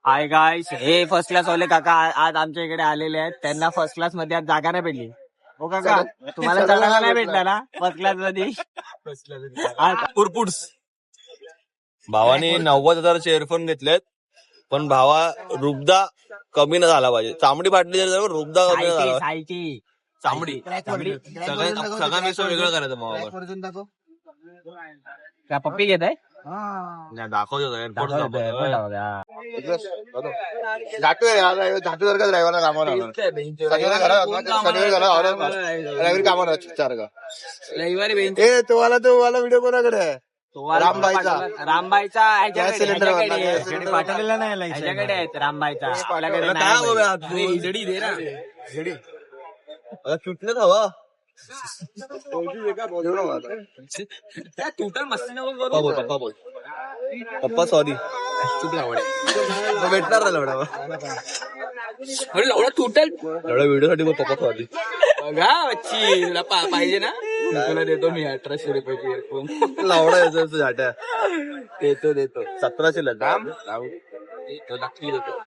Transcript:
Hi guys, हे first class वाले काका आज आमच्या इकडे आलेले आहेत. त्यांना फर्स्ट क्लास मध्ये आज जागा नाही भेटली. हो काका, तुम्हाला जागा नाही भेटला ना फर्स्ट क्लास मध्ये? पुरपुड्स भावाने 90,000चे इयरफोन घेतलेत, पण भावा रुबदा कमी न झाला पाहिजे. चामडी फाटली तरी चालेल, रुबदा कमी न झाला पाहिजे. सायची चामडी सगळ्यांनी वेगळं करायचं भावा. का पप्पी घेत आहे? दाखवतो झाटूसारखा ड्रायव्हरला कामावर रविवारी तुम्हाला व्हिडिओ कोणाकडे आहे? रामबाईचा. रामबाईचा गॅस सिलेंडर पाठवलेला नाही, ह्याच्याकडे आहेत रामबाईचा. आपल्याकडे नाही. सुटलं हवा टोटल मस्त पप्पा बोल पप्पा सॉरी भेटणार ना लवडा टोटल लवडा व्हिडिओ साठी पप्पा सॉरी बघा बच्ची तुला पाहिजे ना, तुला देतो मी 1800 रुपयाची इयरफोन. लावडा यायचं झाट्या देतो 1700 ला नक्की देतो.